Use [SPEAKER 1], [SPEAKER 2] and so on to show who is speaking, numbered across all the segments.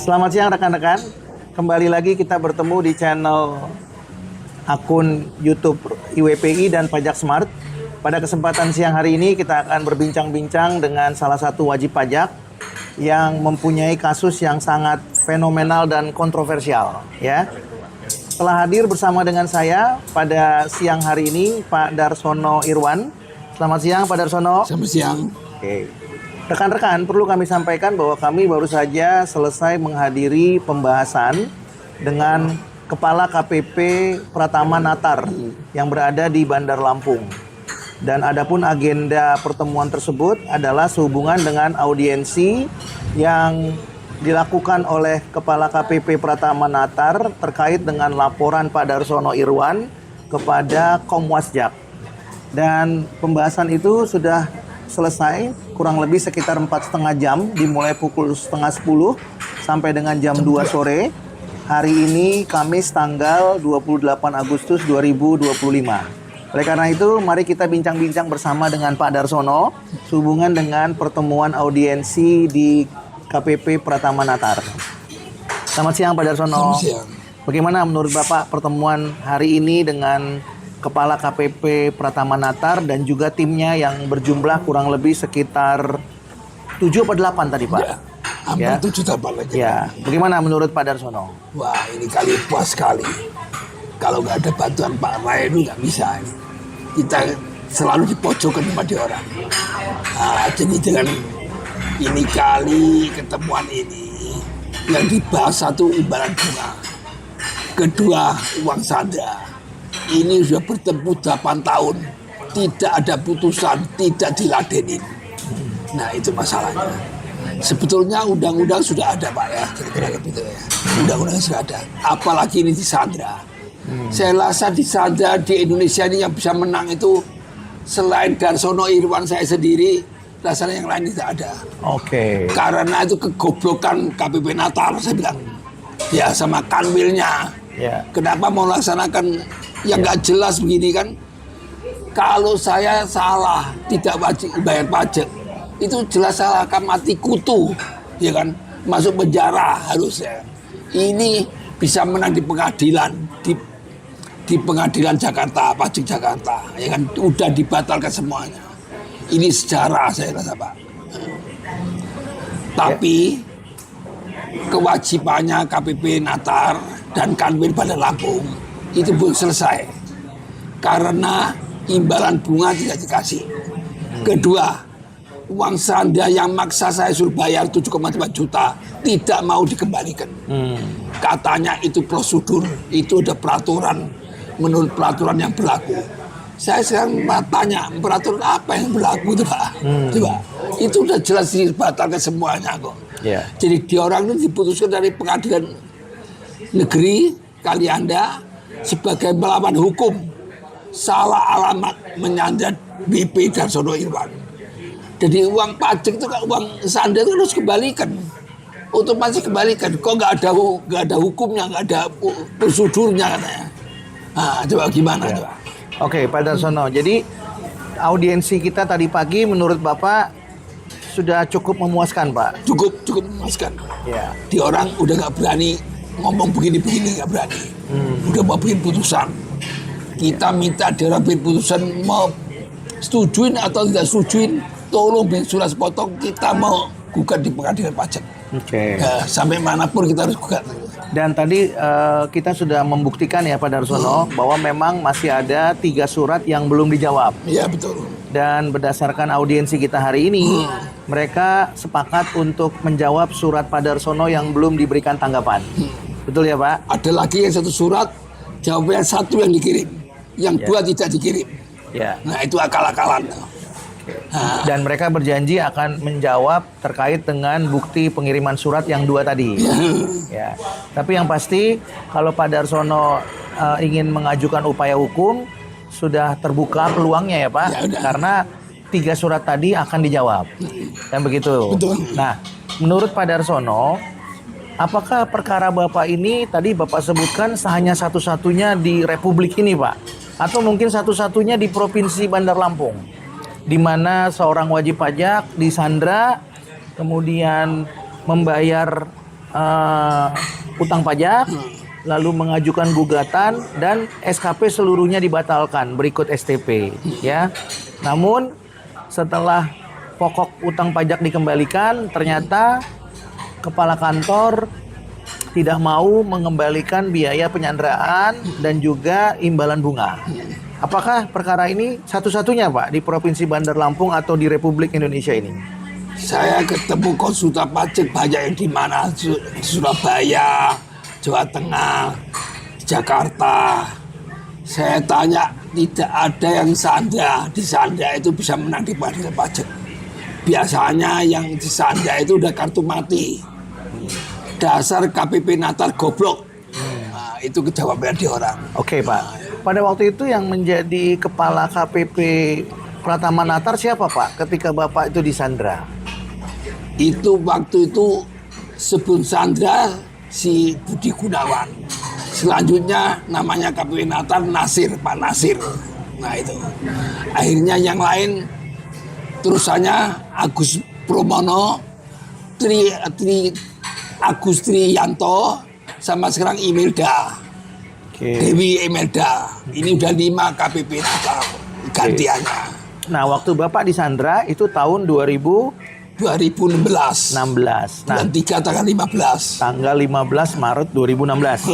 [SPEAKER 1] Selamat siang rekan-rekan. Kembali lagi kita bertemu di channel akun YouTube IWPI dan Pajak Smart. Pada kesempatan siang hari ini kita akan berbincang-bincang dengan salah satu wajib pajak yang mempunyai kasus yang sangat fenomenal dan kontroversial, ya. Telah hadir bersama dengan saya pada siang hari ini Pak Darsono Irwan. Selamat siang Pak Darsono.
[SPEAKER 2] Selamat siang.
[SPEAKER 1] Oke. Rekan-rekan, perlu kami sampaikan bahwa kami baru saja selesai menghadiri pembahasan dengan Kepala KPP Pratama Natar yang berada di Bandar Lampung. Dan adapun agenda pertemuan tersebut adalah sehubungan dengan audiensi yang dilakukan oleh Kepala KPP Pratama Natar terkait dengan laporan Pak Darsono Irwan kepada Komwasjak. Dan pembahasan itu sudah selesai kurang lebih sekitar 4,5 jam, dimulai pukul 9:30 sampai dengan jam 2 sore. Hari ini Kamis tanggal 28 Agustus 2025. Oleh karena itu, mari kita bincang-bincang bersama dengan Pak Darsono sehubungan dengan pertemuan audiensi di KPP Pratama Natar. Selamat siang Pak Darsono.
[SPEAKER 2] Selamat siang.
[SPEAKER 1] Bagaimana menurut Bapak pertemuan hari ini dengan Kepala KPP Pratama Natar dan juga timnya yang berjumlah kurang lebih sekitar 7 atau 8 tadi Pak?
[SPEAKER 2] Ya, hampir 7 tambah lagi.
[SPEAKER 1] Ya, bagaimana menurut Pak Darsono?
[SPEAKER 2] Wah, ini kali puas sekali. Kalau nggak ada bantuan Pak Rai itu nggak bisa. Kita selalu dipojokkan sama dia orang. Nah, jadi dengan ini kali ketemuan ini yang dibahas satu imbalan bunga, kedua uang sanda. Ini sudah bertemu 8 tahun, tidak ada putusan, tidak diladenin. Nah itu masalahnya. Sebetulnya undang-undang sudah ada Pak ya, kira-kira gitu ya. Undang-undang sudah ada, apalagi ini disandra. Saya rasa disandra di Indonesia ini yang bisa menang itu selain Darsono Irwan saya sendiri, rasanya yang lain tidak ada.
[SPEAKER 1] Oke.
[SPEAKER 2] Karena itu kegoblokan KPP Natar, saya bilang. Ya sama kanwilnya.
[SPEAKER 1] Ya.
[SPEAKER 2] Kenapa mau laksanakan yang nggak jelas begini kan? Kalau saya salah tidak wajib bayar pajak, itu jelas salah, akan mati kutu, ya kan? Masuk penjara harusnya. Ini bisa menang di pengadilan, di pengadilan Jakarta, pajak Jakarta, ya kan? Udah dibatalkan semuanya. Ini sejarah saya rasa Pak. Tapi kewajibannya KPP Natar dan Kanwil Bandar Lampung itu belum selesai karena imbalan bunga tidak dikasih. Kedua, uang sanda yang maksa saya suruh bayar 7,5 juta tidak mau dikembalikan. Katanya itu prosedur, itu ada peraturan, menurut peraturan yang berlaku. Saya sekarang tanya, peraturan apa yang berlaku itu Pak? Coba, itu udah jelas dibatalkan semuanya kok.
[SPEAKER 1] Yeah.
[SPEAKER 2] Jadi dia orang itu diputuskan dari pengadilan negeri Kalianda sebagai melawan hukum, salah alamat menyandra BP Darsono Irwan. Jadi uang pajak itu kan, uang sanda itu harus kembalikan, otomatis kembalikan. Kok nggak ada hukumnya, nggak ada prosedurnya katanya. Nah, coba gimana
[SPEAKER 1] Ya.
[SPEAKER 2] coba?
[SPEAKER 1] Oke, Pak Darsono. Jadi audiensi kita tadi pagi menurut Bapak sudah cukup memuaskan, Pak?
[SPEAKER 2] Cukup memuaskan.
[SPEAKER 1] Ya.
[SPEAKER 2] Dia orang udah nggak berani ngomong begini nggak berani. Udah mau bikin putusan. Kita minta dia orang bikin putusan, mau setujuin atau tidak setujuin, tolong bikin surat sepotong, kita mau gugat di pengadilan pajak.
[SPEAKER 1] Oke.
[SPEAKER 2] Ya, sampai manapun kita harus gugat.
[SPEAKER 1] Dan tadi kita sudah membuktikan ya Pak Darsono bahwa memang masih ada 3 surat yang belum dijawab.
[SPEAKER 2] Iya betul.
[SPEAKER 1] Dan berdasarkan audiensi kita hari ini, mereka sepakat untuk menjawab surat Pak Darsono yang belum diberikan tanggapan. Betul ya Pak?
[SPEAKER 2] Ada lagi yang 1 surat, jawabannya 1 yang dikirim, yang 2 tidak dikirim.
[SPEAKER 1] Ya.
[SPEAKER 2] Nah itu akal-akalan.
[SPEAKER 1] Dan mereka berjanji akan menjawab terkait dengan bukti pengiriman surat yang 2 tadi. Ya. Tapi yang pasti kalau Pak Darsono ingin mengajukan upaya hukum, sudah terbuka peluangnya ya Pak.
[SPEAKER 2] Ya, udah.
[SPEAKER 1] Karena 3 surat tadi akan dijawab. Dan begitu.
[SPEAKER 2] Betul.
[SPEAKER 1] Nah, menurut Pak Darsono, apakah perkara Bapak ini tadi Bapak sebutkan hanya satu-satunya di Republik ini Pak? Atau mungkin satu-satunya di Provinsi Bandar Lampung? Di mana seorang wajib pajak disandra, kemudian membayar utang pajak, lalu mengajukan gugatan dan SKP seluruhnya dibatalkan berikut STP, ya. Namun setelah pokok utang pajak dikembalikan, ternyata kepala kantor tidak mau mengembalikan biaya penyanderaan dan juga imbalan bunga. Apakah perkara ini satu-satunya, Pak, di Provinsi Bandar Lampung atau di Republik Indonesia ini?
[SPEAKER 2] Saya ketemu konsultan pajak banyak yang di mana, Surabaya, Jawa Tengah, Jakarta. Saya tanya, tidak ada yang di Sanda itu bisa menang di pengadilan pajak. Biasanya yang di Sanda itu udah kartu mati. Dasar KPP Natar goblok. Nah, itu kejawaban di orang.
[SPEAKER 1] Oke, Pak. Pada waktu itu yang menjadi kepala KPP Pratama Natar siapa, Pak? Ketika Bapak itu disandra?
[SPEAKER 2] Itu waktu itu sebelum Sandra si Budi Gunawan. Selanjutnya namanya KPP Natar Nasir, Pak Nasir. Nah itu. Akhirnya yang lain terusannya Agus Promono, Agus Triyanto, sama sekarang Imelda. Dewi Imelda. Ini udah 5 KPP Natar gantiannya.
[SPEAKER 1] Nah, waktu Bapak disandra itu tahun
[SPEAKER 2] 2016.
[SPEAKER 1] Nah,
[SPEAKER 2] Bulan 3 tanggal 15.
[SPEAKER 1] tanggal 15 Maret 2016.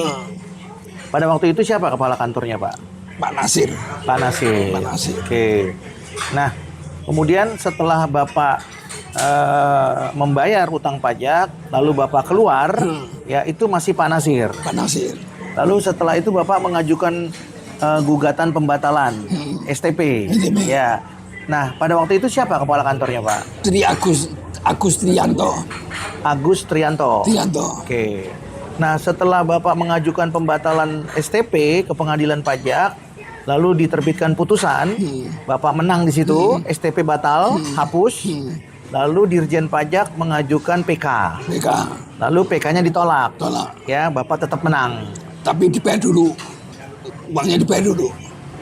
[SPEAKER 1] Pada waktu itu siapa kepala kantornya, Pak?
[SPEAKER 2] Pak Nasir.
[SPEAKER 1] Pak Nasir.
[SPEAKER 2] Pak Nasir.
[SPEAKER 1] Oke. Nah, kemudian setelah Bapak membayar utang pajak, lalu Bapak keluar, ya itu masih Pak Nasir.
[SPEAKER 2] Pak Nasir.
[SPEAKER 1] Lalu setelah itu Bapak mengajukan gugatan pembatalan STP. Ya. Nah, pada waktu itu siapa kepala kantornya, Pak?
[SPEAKER 2] Agus Triyanto.
[SPEAKER 1] Agus Triyanto. Oke. Nah, setelah Bapak mengajukan pembatalan STP ke pengadilan pajak, lalu diterbitkan putusan, Bapak menang di situ, STP batal, hapus. Lalu Dirjen Pajak mengajukan PK. Lalu PK-nya ditolak. Ya, Bapak tetap menang.
[SPEAKER 2] Tapi dibayar dulu. Uangnya dibayar dulu.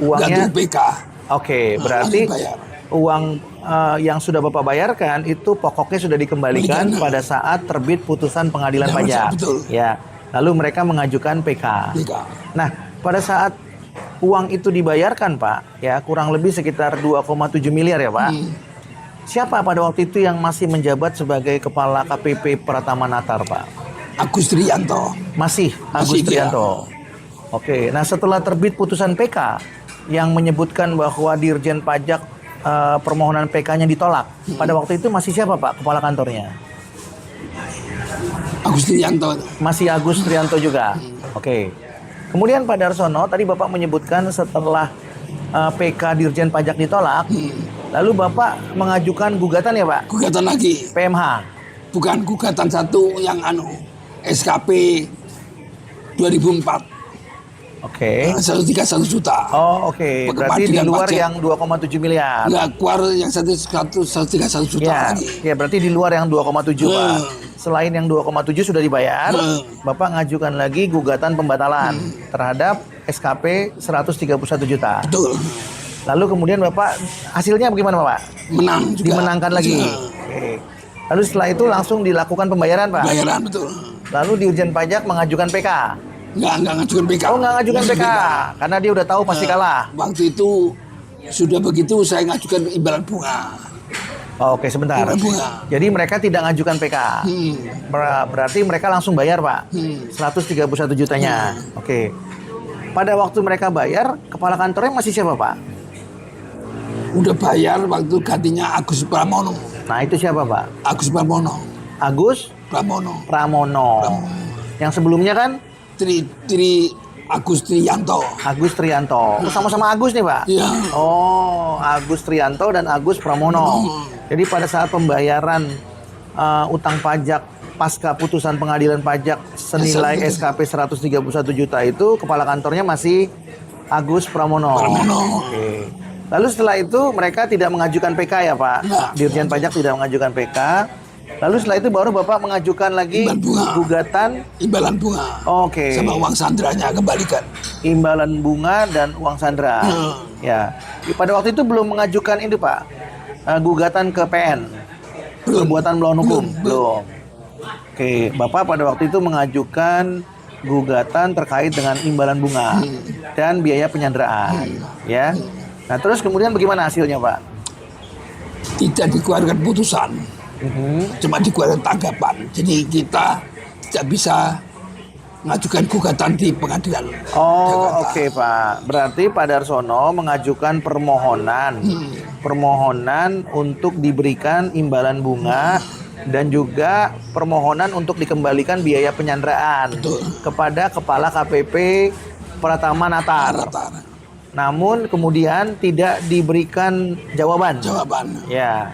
[SPEAKER 1] Uangnya
[SPEAKER 2] ganti PK.
[SPEAKER 1] Oke, berarti uang yang sudah Bapak bayarkan itu pokoknya sudah dikembalikan pada saat terbit putusan pengadilan pajak.
[SPEAKER 2] Betul.
[SPEAKER 1] Ya. Lalu mereka mengajukan PK. Nah, pada saat uang itu dibayarkan, Pak, ya kurang lebih sekitar 2,7 miliar ya, Pak. Siapa pada waktu itu yang masih menjabat sebagai kepala KPP Pratama Natar, Pak?
[SPEAKER 2] Agus Triyanto.
[SPEAKER 1] Masih Agus Triyanto. Oke, nah setelah terbit putusan PK yang menyebutkan bahwa Dirjen Pajak permohonan PK-nya ditolak, pada waktu itu masih siapa, Pak, kepala kantornya?
[SPEAKER 2] Agus Triyanto.
[SPEAKER 1] Masih Agus Triyanto juga. Oke. Kemudian Pak Darsono, tadi Bapak menyebutkan setelah PK Dirjen Pajak ditolak, lalu Bapak mengajukan gugatan ya, Pak?
[SPEAKER 2] Gugatan lagi.
[SPEAKER 1] PMH.
[SPEAKER 2] Bukan gugatan satu yang SKP 2004.
[SPEAKER 1] Oke.
[SPEAKER 2] 131 juta.
[SPEAKER 1] Oh, oke. Berarti di luar yang 2,7 miliar.
[SPEAKER 2] Enggak, keluar yang 131 juta
[SPEAKER 1] ya,
[SPEAKER 2] lagi.
[SPEAKER 1] Ya, berarti di luar yang 2,7, Pak. Selain yang 2,7 sudah dibayar, Bapak ngajukan lagi gugatan pembatalan terhadap SKP 131 juta.
[SPEAKER 2] Betul.
[SPEAKER 1] Lalu kemudian Bapak hasilnya bagaimana, Pak?
[SPEAKER 2] Menang juga.
[SPEAKER 1] Dimenangkan lagi. Oke. Lalu setelah itu langsung dilakukan pembayaran, Pak?
[SPEAKER 2] Pembayaran, betul.
[SPEAKER 1] Lalu Dirjen Pajak mengajukan PK?
[SPEAKER 2] Enggak ngajukan PK.
[SPEAKER 1] Oh, nggak ngajukan PK. Karena dia udah tahu pasti kalah.
[SPEAKER 2] Waktu itu sudah begitu saya ngajukan imbalan bunga.
[SPEAKER 1] Oh, oke, sebentar.
[SPEAKER 2] Bunga.
[SPEAKER 1] Jadi mereka tidak ngajukan PK. Berarti mereka langsung bayar, Pak. 131 jutanya. Oke. Pada waktu mereka bayar, kepala kantornya masih siapa, Pak?
[SPEAKER 2] Udah bayar waktu gantinya Agus Pramono.
[SPEAKER 1] Nah, itu siapa, Pak?
[SPEAKER 2] Agus Pramono.
[SPEAKER 1] Agus Pramono. Yang sebelumnya kan
[SPEAKER 2] Agus Triyanto.
[SPEAKER 1] Agus Triyanto. Oh, sama-sama Agus nih, Pak?
[SPEAKER 2] Iya.
[SPEAKER 1] Oh, Agus Triyanto dan Agus Pramono. Jadi pada saat pembayaran utang pajak pasca putusan pengadilan pajak senilai SKP 131 juta itu, kepala kantornya masih Agus Pramono. Oke. Lalu setelah itu mereka tidak mengajukan PK ya, Pak?
[SPEAKER 2] Enggak.
[SPEAKER 1] Dirjen Pajak tidak mengajukan PK. Lalu setelah itu baru Bapak mengajukan lagi gugatan
[SPEAKER 2] imbalan bunga.
[SPEAKER 1] Oke.
[SPEAKER 2] Sama uang sandranya kembalikan.
[SPEAKER 1] Imbalan bunga dan uang sandra. Ya. Pada waktu itu belum mengajukan ini, Pak. Gugatan ke PN. Perbuatan melawan hukum. Belum. Oke, Bapak pada waktu itu mengajukan gugatan terkait dengan imbalan bunga dan biaya penyanderaan, ya. Nah, terus kemudian bagaimana hasilnya, Pak?
[SPEAKER 2] Tidak dikeluarkan putusan, cuma dikeluarkan tanggapan. Jadi kita tidak bisa mengajukan gugatan di pengadilan
[SPEAKER 1] Oh,
[SPEAKER 2] Jakarta.
[SPEAKER 1] oke, Pak. Berarti Pak Darsono mengajukan permohonan untuk diberikan imbalan bunga dan juga permohonan untuk dikembalikan biaya penyanderaan
[SPEAKER 2] Betul.
[SPEAKER 1] kepada Kepala KPP Pratama Natar.
[SPEAKER 2] Rata-rata
[SPEAKER 1] Namun kemudian tidak diberikan jawaban.
[SPEAKER 2] jawaban.
[SPEAKER 1] Ya.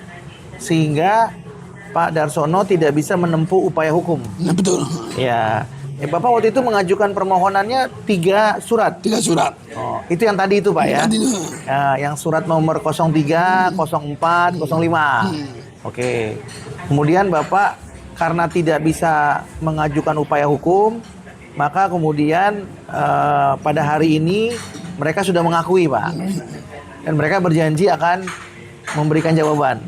[SPEAKER 1] Sehingga Pak Darsono tidak bisa menempuh upaya hukum.
[SPEAKER 2] Nah, betul.
[SPEAKER 1] Ya. Bapak waktu itu mengajukan permohonannya 3 surat.
[SPEAKER 2] 3 surat.
[SPEAKER 1] Oh, itu yang tadi itu Pak ya?
[SPEAKER 2] Tadi itu.
[SPEAKER 1] Ya, yang surat nomor 03, 04, 05. Oke. Kemudian Bapak karena tidak bisa mengajukan upaya hukum, maka kemudian pada hari ini mereka sudah mengakui Pak. Dan mereka berjanji akan memberikan jawaban.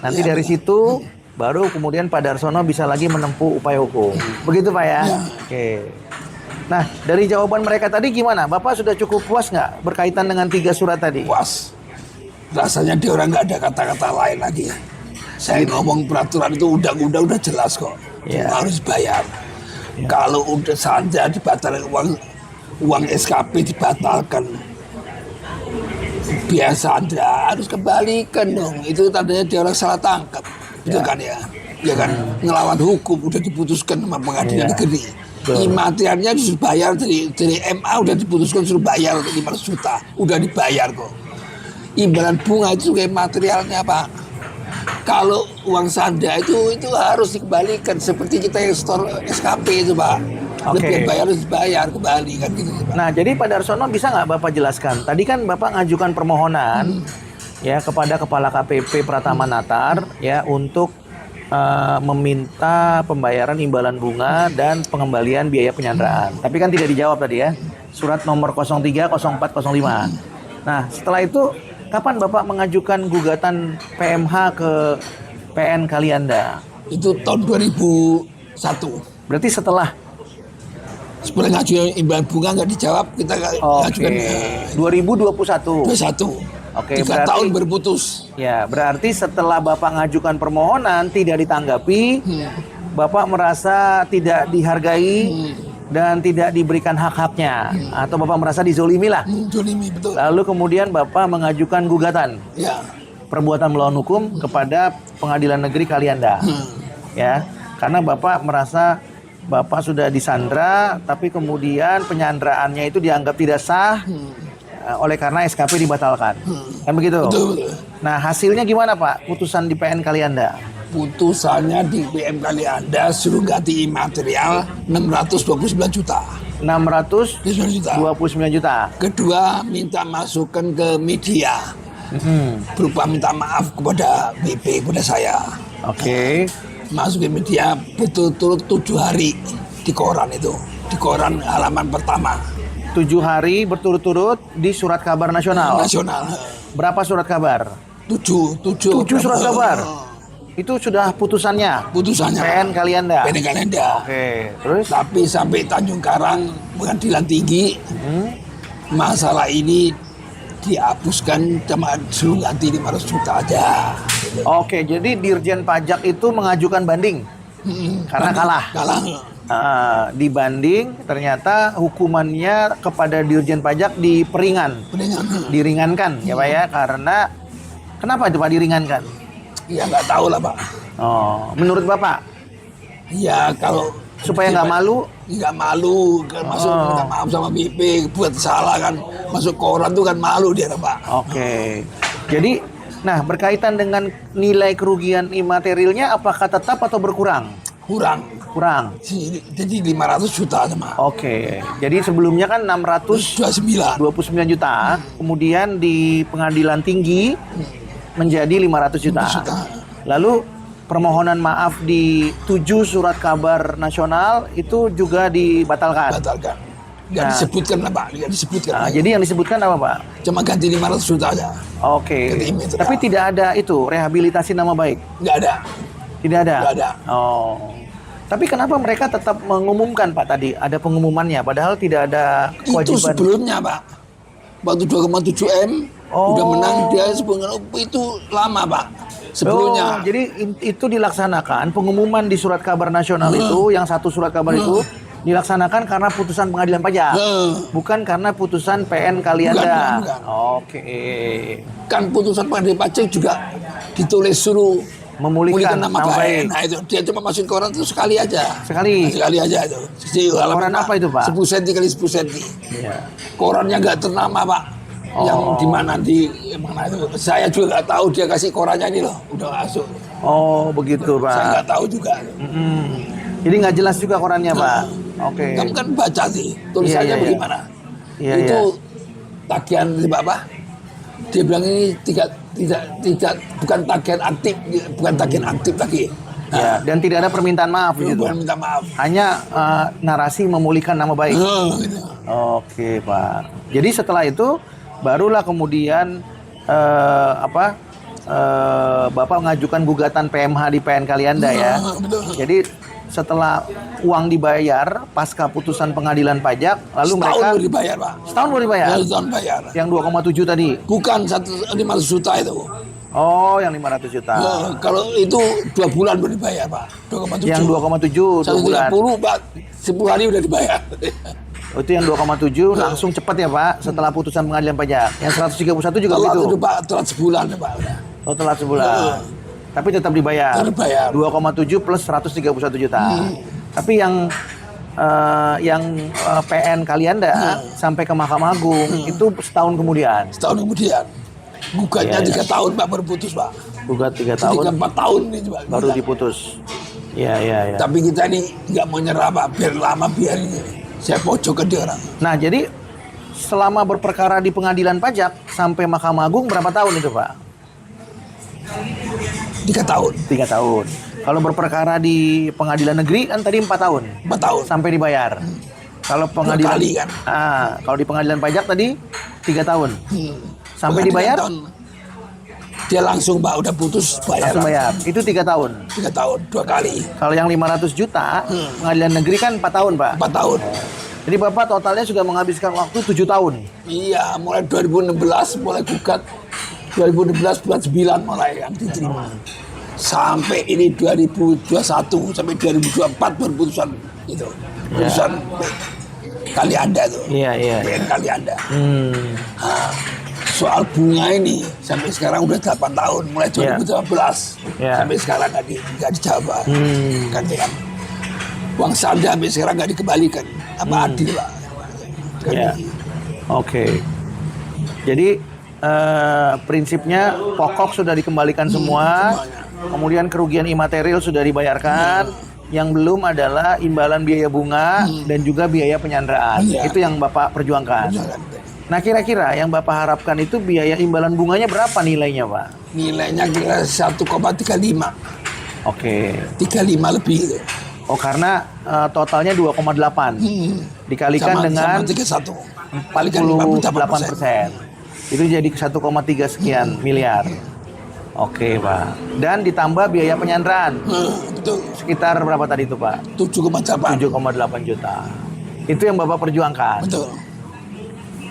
[SPEAKER 1] Nanti dari situ baru kemudian Pak Darsono bisa lagi menempuh upaya hukum. Begitu Pak ya? Oke. Nah, dari jawaban mereka tadi gimana? Bapak sudah cukup puas nggak berkaitan dengan 3 surat tadi?
[SPEAKER 2] Puas. Rasanya dia orang nggak ada kata-kata lain lagi. Saya ngomong peraturan itu undang-undang udah jelas kok.
[SPEAKER 1] Ya.
[SPEAKER 2] Harus bayar. Kalau udah saja dibatalkan uang SKP dibatalkan, biasa Anda harus kembalikan dong. Itu tandanya dia orang salah tangkap. Itu kan ya. Ya kan ngelawan hukum udah diputuskan sama pengadilan negeri. Imaterialnya disuruh bayar dari MA udah diputuskan suruh bayar 500 juta. Udah dibayar kok. Imbalan bunga itu kayak materialnya Pak. Kalau uang sanda itu harus dikembalikan seperti kita yang store SKP itu Pak. Lebih bayar harus dibayar kembali kan gitu Pak.
[SPEAKER 1] Nah, jadi Pak Darsono bisa nggak Bapak jelaskan? Tadi kan Bapak ngajukan permohonan ya kepada Kepala KPP Pratama Natar ya untuk meminta pembayaran imbalan bunga dan pengembalian biaya penyanderaan. Tapi kan tidak dijawab tadi ya. Surat nomor 03, 04, 05. Nah, setelah itu kapan Bapak mengajukan gugatan PMH ke PN Kalianda?
[SPEAKER 2] Itu tahun 2001.
[SPEAKER 1] Berarti setelah
[SPEAKER 2] Sebenarnya ngajuin imbalan bunga nggak dijawab, kita ngajukan
[SPEAKER 1] 2021.
[SPEAKER 2] 21.
[SPEAKER 1] Oke,
[SPEAKER 2] 3
[SPEAKER 1] berarti
[SPEAKER 2] tahun berputus.
[SPEAKER 1] ya, berarti setelah Bapak ngajukan permohonan tidak ditanggapi, Bapak merasa tidak dihargai dan tidak diberikan hak-haknya atau Bapak merasa dizolimi lah.
[SPEAKER 2] Jolimi betul.
[SPEAKER 1] Lalu kemudian Bapak mengajukan gugatan
[SPEAKER 2] Ya.
[SPEAKER 1] perbuatan melawan hukum kepada Pengadilan Negeri Kalianda. Ya, karena Bapak merasa Bapak sudah disandra tapi kemudian penyanderaannya itu dianggap tidak sah. Oleh karena SKP dibatalkan. Kan begitu?
[SPEAKER 2] Betul.
[SPEAKER 1] Nah, hasilnya gimana Pak? Putusan di PN Kalianda.
[SPEAKER 2] Putusannya di PM Kalianda suruh ganti imaterial 629 juta.
[SPEAKER 1] 629 juta.
[SPEAKER 2] Kedua, minta masukan ke media. Berupa minta maaf kepada BP, kepada saya.
[SPEAKER 1] Oke.
[SPEAKER 2] Masuk ke media betul-betul 7 hari di koran itu. Di koran halaman pertama.
[SPEAKER 1] 7 hari berturut-turut di Surat Kabar Nasional.
[SPEAKER 2] Nasional.
[SPEAKER 1] Berapa surat kabar?
[SPEAKER 2] 7
[SPEAKER 1] surat kabar. Itu sudah putusannya.
[SPEAKER 2] Putusannya.
[SPEAKER 1] PN Kalianda.
[SPEAKER 2] PN Kalianda.
[SPEAKER 1] Oke. Terus?
[SPEAKER 2] Tapi sampai Tanjung Karang Pengadilan Tinggi masalah ini dihapuskan, cuma suruh ganti 500 juta aja.
[SPEAKER 1] Oke, jadi Dirjen Pajak itu mengajukan banding karena kalah. Dibanding ternyata hukumannya kepada Dirjen Pajak diringankan ya Pak ya, karena kenapa itu Pak diringankan?
[SPEAKER 2] Ya nggak tahu lah Pak.
[SPEAKER 1] Oh, menurut Bapak
[SPEAKER 2] Ya kalau
[SPEAKER 1] supaya nggak malu?
[SPEAKER 2] Nggak malu kan masuk minta maaf sama BP buat salah kan, masuk koran tuh kan malu dia Pak.
[SPEAKER 1] Oke. Jadi nah berkaitan dengan nilai kerugian imaterialnya apakah tetap atau berkurang? Kurang.
[SPEAKER 2] Jadi 500 juta sama.
[SPEAKER 1] Oke. Jadi sebelumnya kan
[SPEAKER 2] 29
[SPEAKER 1] juta, kemudian di Pengadilan Tinggi menjadi 500 juta. Lalu permohonan maaf di 7 surat kabar nasional itu juga dibatalkan.
[SPEAKER 2] Batalkan. Nggak disebutkan lah Pak, nggak disebutkan.
[SPEAKER 1] Jadi yang disebutkan apa Pak?
[SPEAKER 2] Cuma ganti 500 juta aja.
[SPEAKER 1] Oke.
[SPEAKER 2] Ganti image.
[SPEAKER 1] Tapi tidak ada itu rehabilitasi nama baik.
[SPEAKER 2] Nggak ada.
[SPEAKER 1] Tidak ada.
[SPEAKER 2] Nggak ada.
[SPEAKER 1] Oh. Tapi kenapa mereka tetap mengumumkan Pak tadi ada pengumumannya padahal tidak ada
[SPEAKER 2] Itu
[SPEAKER 1] kewajiban?
[SPEAKER 2] sebelumnya Pak. Waktu 2,7 M udah menang dia sebelumnya itu lama Pak. Sebelumnya.
[SPEAKER 1] Oh, jadi itu dilaksanakan pengumuman di surat kabar nasional itu yang satu surat kabar itu dilaksanakan karena putusan pengadilan pajak, bukan karena putusan PN Kalianda.
[SPEAKER 2] Bukan.
[SPEAKER 1] Oke.
[SPEAKER 2] Kan putusan pengadilan pajak juga ditulis suruh
[SPEAKER 1] Memulihkan nama baik.
[SPEAKER 2] Nah itu dia cuma masukin koran itu sekali aja.
[SPEAKER 1] Sekali.
[SPEAKER 2] Sekali aja itu.
[SPEAKER 1] Koran apa itu Pak?
[SPEAKER 2] 10 cm kali 10 cm.
[SPEAKER 1] Iya.
[SPEAKER 2] Korannya nggak ternama Pak. Yang di mana itu? Saya juga nggak tahu dia kasih korannya ini loh. Udah masuk.
[SPEAKER 1] Oh begitu Pak.
[SPEAKER 2] Saya nggak tahu juga.
[SPEAKER 1] Jadi nggak jelas juga korannya Pak. Oke.
[SPEAKER 2] Kamu kan baca sih tulisannya
[SPEAKER 1] Iya.
[SPEAKER 2] bagaimana?
[SPEAKER 1] Iya,
[SPEAKER 2] Itu
[SPEAKER 1] iya.
[SPEAKER 2] tagihan apa? Dia bilang ini tidak bukan tagihan aktif lagi.
[SPEAKER 1] Ya, dan tidak ada permintaan maaf gitu.
[SPEAKER 2] Bukan minta maaf.
[SPEAKER 1] Hanya narasi memulihkan nama baik.
[SPEAKER 2] Gitu.
[SPEAKER 1] Oke Pak. Jadi setelah itu barulah kemudian Bapak mengajukan gugatan PMH di PN Kalianda ya.
[SPEAKER 2] Betul.
[SPEAKER 1] Jadi setelah uang dibayar pasca putusan pengadilan pajak, lalu
[SPEAKER 2] Setahun
[SPEAKER 1] mereka
[SPEAKER 2] baru dibayar Pak.
[SPEAKER 1] setahun baru dibayar.
[SPEAKER 2] Setahun bayar.
[SPEAKER 1] Yang 2,7 tadi.
[SPEAKER 2] Bukan 500 juta itu.
[SPEAKER 1] Oh, yang 500 juta.
[SPEAKER 2] Kalau itu 2 bulan baru dibayar Pak. 2,7.
[SPEAKER 1] Yang 2,7 2 bulan.
[SPEAKER 2] 130 Pak. 10 hari udah dibayar.
[SPEAKER 1] Oh, itu yang 2,7 langsung cepat ya Pak setelah putusan pengadilan pajak. Yang 131 juga
[SPEAKER 2] Kalau
[SPEAKER 1] begitu.
[SPEAKER 2] itu Pak telat sebulan ya Pak. Udah.
[SPEAKER 1] Oh, telat sebulan. Tapi tetap dibayar.
[SPEAKER 2] Tetap dibayar.
[SPEAKER 1] 2,7 plus 131 juta. Tapi yang PN Kalianda sampai ke Mahkamah Agung itu setahun kemudian.
[SPEAKER 2] Setahun kemudian. Gugatnya
[SPEAKER 1] Iya,
[SPEAKER 2] 3 tahun Pak baru putus Pak.
[SPEAKER 1] Gugat 3
[SPEAKER 2] Jadi
[SPEAKER 1] tahun
[SPEAKER 2] 4 tahun ini Pak.
[SPEAKER 1] baru diputus. Iya.
[SPEAKER 2] Tapi kita ini nggak mau nyerah Pak. Biar lama biar ini. Saya pojokkan dia orang.
[SPEAKER 1] Nah, jadi selama berperkara di pengadilan pajak sampai Mahkamah Agung berapa tahun itu Pak?
[SPEAKER 2] 3 tahun.
[SPEAKER 1] 3 tahun. Kalau berperkara di pengadilan negeri kan tadi 4 tahun
[SPEAKER 2] 4 tahun.
[SPEAKER 1] sampai dibayar. Kalau pengadilan
[SPEAKER 2] kali kan.
[SPEAKER 1] kalau di pengadilan pajak tadi 3 tahun sampai
[SPEAKER 2] Bukan
[SPEAKER 1] dibayar
[SPEAKER 2] 3 tahun. Dia langsung Pak udah putus bayar.
[SPEAKER 1] langsung bayar. Itu 3 tahun.
[SPEAKER 2] 3 tahun, 2 kali.
[SPEAKER 1] Kalau yang 500 juta pengadilan negeri kan 4 tahun Pak.
[SPEAKER 2] 4 tahun.
[SPEAKER 1] Jadi Bapak totalnya sudah menghabiskan waktu 7 tahun.
[SPEAKER 2] Iya, mulai 2016 mulai gugat. 2016 bulan 9 mulai yang diterima. Sampai ini 2021 sampai 2024 baru putusan itu. Putusan Kalianda tuh.
[SPEAKER 1] Iya.
[SPEAKER 2] PN Kalianda. Nah, soal bunga ini sampai sekarang udah 8 tahun mulai 2018
[SPEAKER 1] Iya.
[SPEAKER 2] sampai sekarang nggak dijawab. Kan uang sanda sampai sekarang nggak dikembalikan. Apa adil Pak? Kan
[SPEAKER 1] Iya.
[SPEAKER 2] gitu.
[SPEAKER 1] Oke. Jadi prinsipnya pokok sudah dikembalikan semua.
[SPEAKER 2] semuanya.
[SPEAKER 1] Kemudian kerugian imaterial sudah dibayarkan. Yang belum adalah imbalan biaya bunga dan juga biaya penyanderaan.
[SPEAKER 2] Iya.
[SPEAKER 1] Itu yang Bapak perjuangkan.
[SPEAKER 2] Jangan.
[SPEAKER 1] Nah, kira-kira yang Bapak harapkan itu biaya imbalan bunganya berapa nilainya, Pak?
[SPEAKER 2] Nilainya kira 1,35.
[SPEAKER 1] Oke.
[SPEAKER 2] 35 lebih gitu.
[SPEAKER 1] Oh, karena totalnya 2,8. Dikalikan dengan
[SPEAKER 2] 31. Paling kan 58%.
[SPEAKER 1] 58%. Itu jadi 1,3 sekian miliar. Oke, Pak. Dan ditambah biaya penyanderaan.
[SPEAKER 2] Betul.
[SPEAKER 1] Sekitar berapa tadi itu, Pak?
[SPEAKER 2] 7,8.
[SPEAKER 1] 7,8 juta. Itu yang Bapak perjuangkan.
[SPEAKER 2] Betul.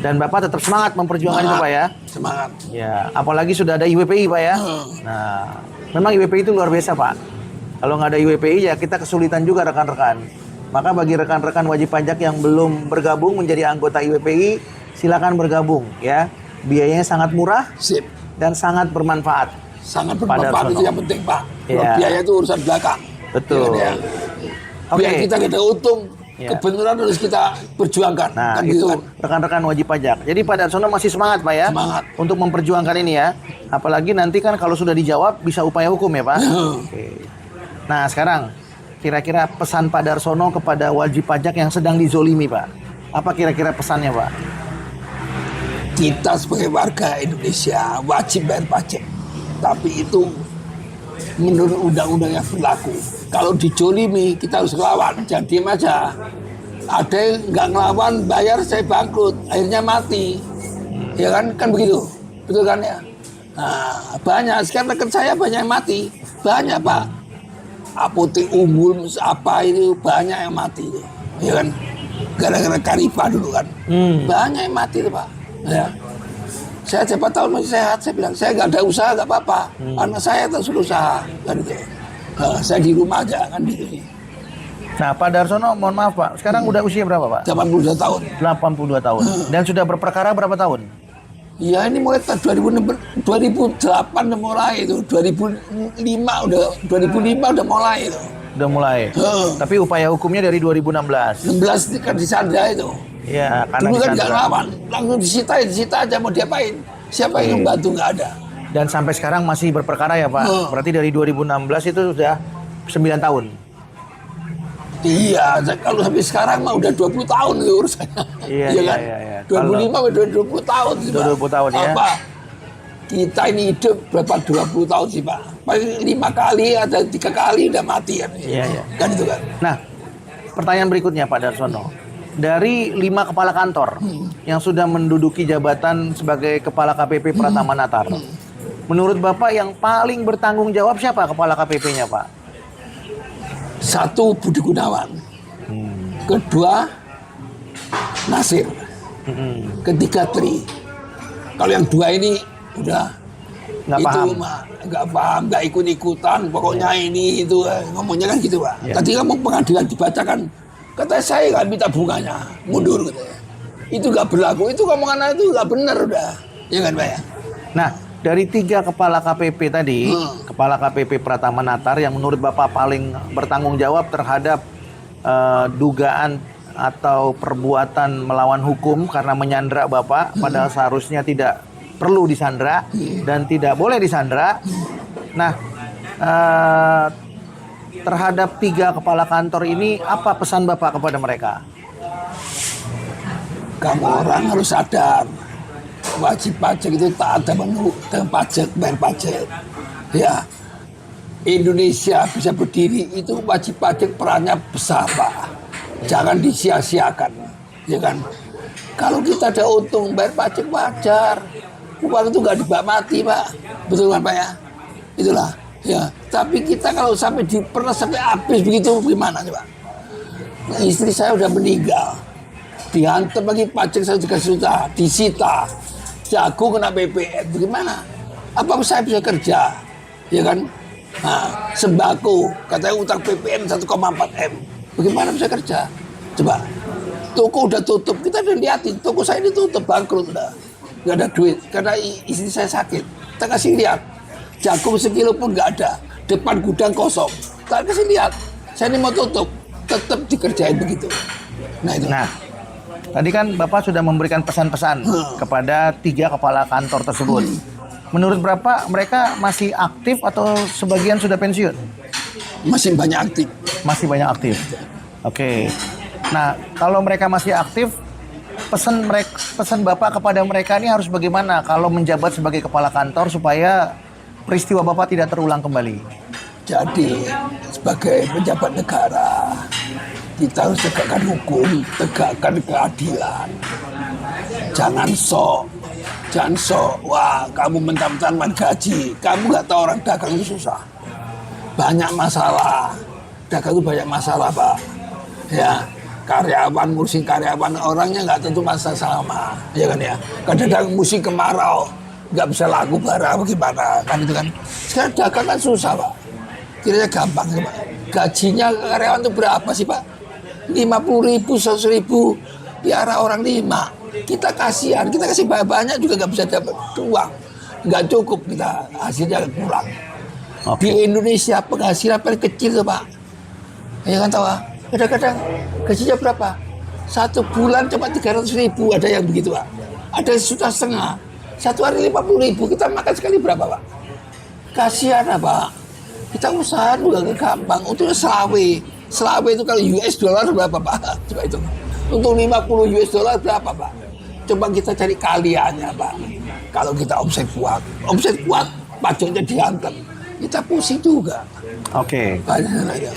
[SPEAKER 1] Dan Bapak tetap semangat memperjuangkan itu, Pak ya?
[SPEAKER 2] Semangat.
[SPEAKER 1] Ya, apalagi sudah ada IWPI, Pak ya? Nah, memang IWPI itu luar biasa, Pak. Kalau nggak ada IWPI ya kita kesulitan juga rekan-rekan. Maka bagi rekan-rekan wajib pajak yang belum bergabung menjadi anggota IWPI, silakan bergabung ya. Biayanya sangat murah
[SPEAKER 2] Sip.
[SPEAKER 1] dan sangat bermanfaat.
[SPEAKER 2] Sangat
[SPEAKER 1] Pada
[SPEAKER 2] bermanfaat itu
[SPEAKER 1] Arsono.
[SPEAKER 2] yang penting, Pak. Kalau
[SPEAKER 1] Iya.
[SPEAKER 2] biaya itu urusan belakang.
[SPEAKER 1] Betul.
[SPEAKER 2] Ya,
[SPEAKER 1] Oke.
[SPEAKER 2] biar kita tidak untung,
[SPEAKER 1] Iya.
[SPEAKER 2] kebenaran harus kita perjuangkan.
[SPEAKER 1] Nah,
[SPEAKER 2] Kan
[SPEAKER 1] itu
[SPEAKER 2] gitu kan.
[SPEAKER 1] rekan-rekan wajib pajak. Jadi Pak Darsono masih semangat, Pak ya?
[SPEAKER 2] Semangat.
[SPEAKER 1] Untuk memperjuangkan ini ya. Apalagi nanti kan kalau sudah dijawab bisa upaya hukum ya, Pak? Oke. Nah, sekarang kira-kira pesan Pak Darsono kepada wajib pajak yang sedang dizolimi, Pak. Apa kira-kira pesannya, Pak?
[SPEAKER 2] Kita sebagai warga Indonesia wajib bayar pajak. Tapi itu menurut undang-undang yang berlaku. Kalau dijolimi kita harus ngelawan, jangan diem aja. Ada yang nggak ngelawan, bayar saya bangkrut, akhirnya mati. Ya kan begitu, betul kan ya? Nah, banyak sekarang rekan saya banyak yang mati, banyak Pak. apotek Unggul apa itu banyak yang mati itu, ya kan? Gara-gara Karipa dulu kan, banyak yang mati itu Pak. Ya. Saya siapa tahun masih sehat, saya bilang saya nggak ada usaha nggak apa-apa, anak saya terus usaha kan itu. Saya di rumah aja kan gitu.
[SPEAKER 1] Nah, Pak Darsono, mohon maaf Pak, sekarang udah usia berapa Pak?
[SPEAKER 2] 82 tahun.
[SPEAKER 1] 82 tahun. Dan sudah berperkara berapa tahun?
[SPEAKER 2] Ya ini mulai 2008 udah mulai itu, 2005 udah mulai itu.
[SPEAKER 1] Udah mulai. Tapi upaya hukumnya dari 2016.
[SPEAKER 2] 16 kan disandra itu.
[SPEAKER 1] Iya, karena
[SPEAKER 2] Dulu kan nggak
[SPEAKER 1] disandra.
[SPEAKER 2] lawan, langsung disita aja mau diapain. Siapa yang membantu nggak ada.
[SPEAKER 1] Dan sampai sekarang masih berperkara ya Pak? Berarti dari 2016 itu sudah 9 tahun.
[SPEAKER 2] Iya, kalau sampai sekarang mah udah 20 tahun itu urusannya.
[SPEAKER 1] Iya,
[SPEAKER 2] kan?
[SPEAKER 1] iya.
[SPEAKER 2] 25 sampai 20 tahun sih, Pak.
[SPEAKER 1] 20 tahun ya.
[SPEAKER 2] Apa? Kita ini hidup berapa 20 tahun sih Pak? Paling 5 kali ada 3 kali udah mati kan.
[SPEAKER 1] Iya.
[SPEAKER 2] Kan itu kan.
[SPEAKER 1] Nah, pertanyaan berikutnya Pak Darsono. Dari 5 kepala kantor yang sudah menduduki jabatan sebagai Kepala KPP Pratama Natar, menurut Bapak yang paling bertanggung jawab siapa Kepala KPP-nya Pak?
[SPEAKER 2] 1 Budi Gunawan. Kedua Nasir. Ketiga Tri. Kalau yang 2 ini udah
[SPEAKER 1] Nggak paham.
[SPEAKER 2] nggak paham, nggak ikut-ikutan, pokoknya ini itu ngomongnya kan gitu Pak.
[SPEAKER 1] Ya.
[SPEAKER 2] Tadi kamu pengadilan dibacakan, katanya saya nggak minta bunganya, mundur katanya. Itu nggak berlaku, itu omongan itu nggak benar udah, ya kan Pak ya.
[SPEAKER 1] Nah, dari 3 kepala KPP tadi, Kepala KPP Pratama Natar yang menurut Bapak paling bertanggung jawab terhadap dugaan atau perbuatan melawan hukum karena menyandra Bapak, padahal seharusnya tidak perlu disandra dan tidak boleh disandra. Nah, terhadap 3 kepala kantor ini, apa pesan Bapak kepada mereka?
[SPEAKER 2] Kamu orang harus sadar, wajib pajak itu taat dengan pajak, bayar pajak. Ya, Indonesia bisa berdiri itu wajib pajak perannya besar Pak. Jangan disia-siakan, ya kan? Kalau kita ada untung bayar pajak wajar. Uang itu nggak dibawa mati Pak, betul kan Pak ya? Itulah, ya. Tapi kita kalau sampai pernah sampai habis begitu gimana coba? Nah, istri saya udah meninggal, dihantam lagi pajak 1,3 juta, disita, jagung kena BPN, bagaimana? Apa saya bisa kerja, ya kan? Nah, sembako, katanya utang BPN 1,4 M, bagaimana bisa kerja? Coba, toko udah tutup, kita udah liatin, toko saya ini tutup, bangkrut udah. Nggak ada duit karena istri saya sakit. Kita kasih lihat jagung sekilo pun nggak ada, depan gudang kosong. Kita kasih lihat, saya ini mau tutup, tetap dikerjain begitu. Nah itu.
[SPEAKER 1] Nah, tadi kan Bapak sudah memberikan pesan-pesan kepada 3 kepala kantor tersebut. Menurut Bapak mereka masih aktif atau sebagian sudah pensiun?
[SPEAKER 2] Masih banyak aktif.
[SPEAKER 1] Masih banyak aktif. Oke. Nah, kalau mereka masih aktif, pesan Bapak kepada mereka ini harus bagaimana kalau menjabat sebagai kepala kantor supaya peristiwa Bapak tidak terulang kembali?
[SPEAKER 2] Jadi sebagai pejabat negara kita harus tegakkan hukum, tegakkan keadilan. Jangan sok. Wah, kamu mentang-mentang gaji, kamu nggak tahu orang dagang itu susah. Banyak masalah. Dagang itu banyak masalah Pak. Ya. Karyawan, ngurusin karyawan, orangnya nggak tentu masa sama, ya kan ya. Kadang-kadang musim kemarau, nggak bisa laku barang, bagaimana, kan itu kan. Sekarang dagang kan susah Pak, kiranya gampang Pak. Gajinya karyawan itu berapa sih Pak? 50.000, 100.000, biara orang 5. Kita kasihan, kita kasih banyak juga nggak bisa dapat uang, nggak cukup, kita hasilnya kurang. Di Indonesia penghasilan paling kecil tuh Pak, ya kan tahu ah? Kadang-kadang gajinya berapa? 1 bulan cuma 300.000, ada yang begitu Pak. Ada yang 1,5 juta. 1 hari 50.000, kita makan sekali berapa Pak? Kasihan Pak. Kita usaha juga gak gampang. Untuk selawe itu kalau US dollar berapa Pak? Coba itu. Untuk 50 US dollar berapa Pak? Coba kita cari kaliannya Pak. Kalau kita omset kuat, pajaknya dihantam. Kita pusing juga.
[SPEAKER 1] Oke.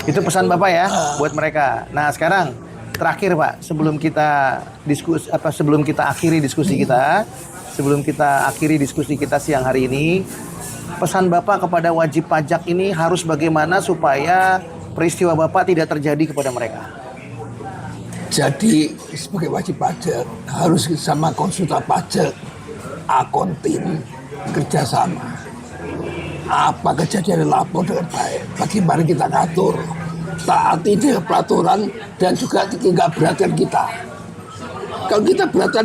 [SPEAKER 1] Itu pesan Bapak ya buat mereka. Nah, sekarang terakhir Pak, sebelum kita akhiri diskusi kita siang hari ini, pesan Bapak kepada wajib pajak ini harus bagaimana supaya peristiwa Bapak tidak terjadi kepada mereka?
[SPEAKER 2] Jadi sebagai wajib pajak harus sama konsultan pajak, akuntan kerjasama. Apa kejadian lapor dengan baik. Bagaimana kita ngatur, taati dengan peraturan dan juga tidak beratkan kita. Kalau kita beratkan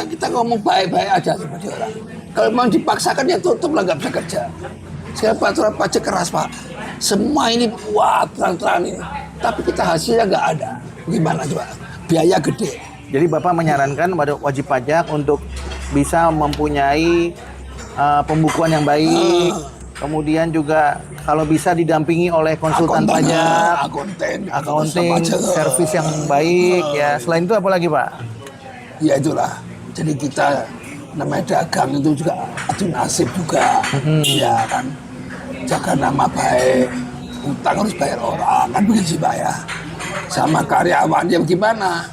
[SPEAKER 2] kita ngomong baik-baik aja seperti orang. Kalau memang dipaksakan ya tutup lah, nggak bisa kerja. Sekarang peraturan pajak keras Pak. Semua ini wah terang-terang ini. Tapi kita hasilnya nggak ada. Gimana coba? Biaya gede.
[SPEAKER 1] Jadi Bapak menyarankan pada wajib pajak untuk bisa mempunyai pembukuan yang baik, kemudian juga kalau bisa didampingi oleh konsultan pajak, akunting, servis yang baik ya. Selain itu apa lagi Pak?
[SPEAKER 2] Ya itulah. Jadi kita namanya dagang itu juga adu nasib juga, ya kan. Jaga nama baik, utang harus bayar orang kan begitu sih Pak ya. Sama karyawan yang gimana?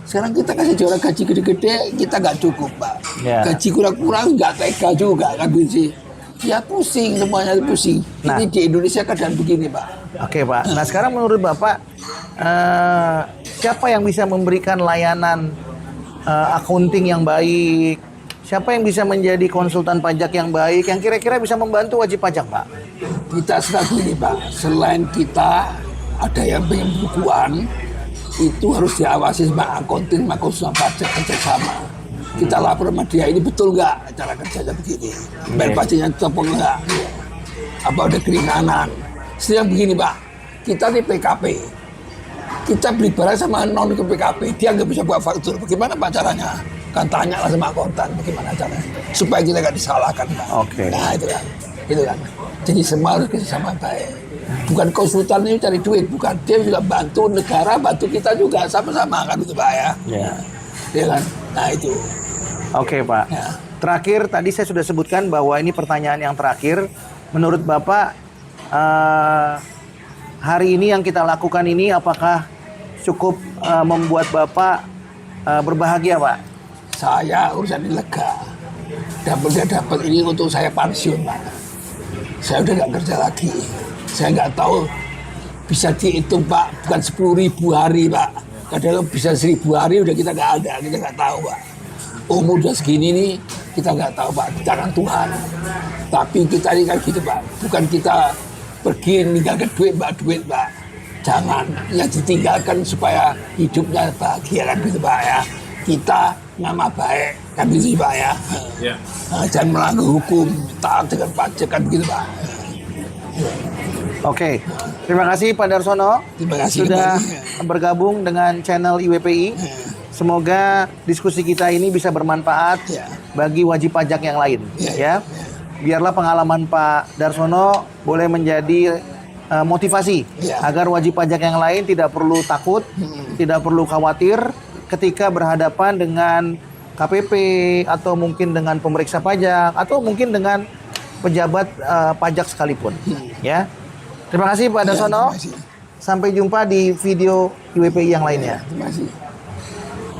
[SPEAKER 2] Sekarang kita kasih orang gaji gede-gede, kita nggak cukup Pak.
[SPEAKER 1] Ya.
[SPEAKER 2] Gaji kurang-kurang nggak tega juga kan begitu sih. Ya pusing, semuanya pusing.
[SPEAKER 1] Nah.
[SPEAKER 2] Ini di Indonesia keadaan begini Pak.
[SPEAKER 1] Oke Pak. Nah sekarang menurut Bapak siapa yang bisa memberikan layanan akunting yang baik? Siapa yang bisa menjadi konsultan pajak yang baik yang kira-kira bisa membantu wajib pajak Pak?
[SPEAKER 2] Kita sedang gini Pak, selain kita ada yang pengen bukuan, itu harus diawasi sama akuntan, sama konsultan pajak kerjasama. Kita lapor sama dia, ini betul nggak cara kerjanya begini? Bayar pajaknya apa enggak? Apa ada keringanan? Sedang begini Pak, kita di PKP, kita beli barang sama non ke PKP, dia nggak bisa buat faktur. Bagaimana Pak caranya? Kan tanya lah sama akuntan, bagaimana caranya? Supaya kita nggak disalahkan Pak.
[SPEAKER 1] Oke.
[SPEAKER 2] Nah itu kan. Jadi semua harus kerjasama baik. Bukan konsultan ini cari duit, bukan, dia juga bantu negara, bantu kita juga sama-sama kan itu Pak ya.
[SPEAKER 1] Ya.
[SPEAKER 2] Ya kan? Nah itu.
[SPEAKER 1] Oke Pak.
[SPEAKER 2] Ya.
[SPEAKER 1] Terakhir tadi saya sudah sebutkan bahwa ini pertanyaan yang terakhir. Menurut Bapak hari ini yang kita lakukan ini apakah cukup membuat Bapak berbahagia Pak?
[SPEAKER 2] Saya urusan ini lega. Dapat ini untuk saya pensiun Pak. Saya udah nggak kerja lagi. Saya nggak tahu bisa dihitung Pak, bukan 10.000 hari Pak. Kadang bisa 1.000 hari udah kita nggak ada, kita nggak tahu Pak. Umur udah segini nih, kita nggak tahu Pak, jangan Tuhan. Tapi kita ini kan gitu Pak, bukan kita pergi meninggalkan duit Pak. Jangan, yang ditinggalkan supaya hidupnya bahagia kan gitu Pak ya. Kita nama baik kan gitu Pak ya. Jangan melanggar hukum, taat dengan pajak kan begitu Pak.
[SPEAKER 1] Oke, terima kasih Pak Darsono
[SPEAKER 2] Terima kasih
[SPEAKER 1] sudah
[SPEAKER 2] kembali.
[SPEAKER 1] bergabung dengan channel IWPI. Semoga diskusi kita ini bisa bermanfaat
[SPEAKER 2] Ya.
[SPEAKER 1] bagi wajib pajak yang lain. Ya, biarlah pengalaman Pak Darsono boleh menjadi motivasi
[SPEAKER 2] Ya.
[SPEAKER 1] agar wajib pajak yang lain tidak perlu takut, tidak perlu khawatir ketika berhadapan dengan KPP atau mungkin dengan pemeriksa pajak atau mungkin dengan pejabat pajak sekalipun. Ya. Terima kasih Pak Darsono.
[SPEAKER 2] terima kasih.
[SPEAKER 1] Sampai jumpa di video IWPI yang lainnya.
[SPEAKER 2] Terima kasih.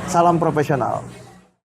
[SPEAKER 1] Salam profesional.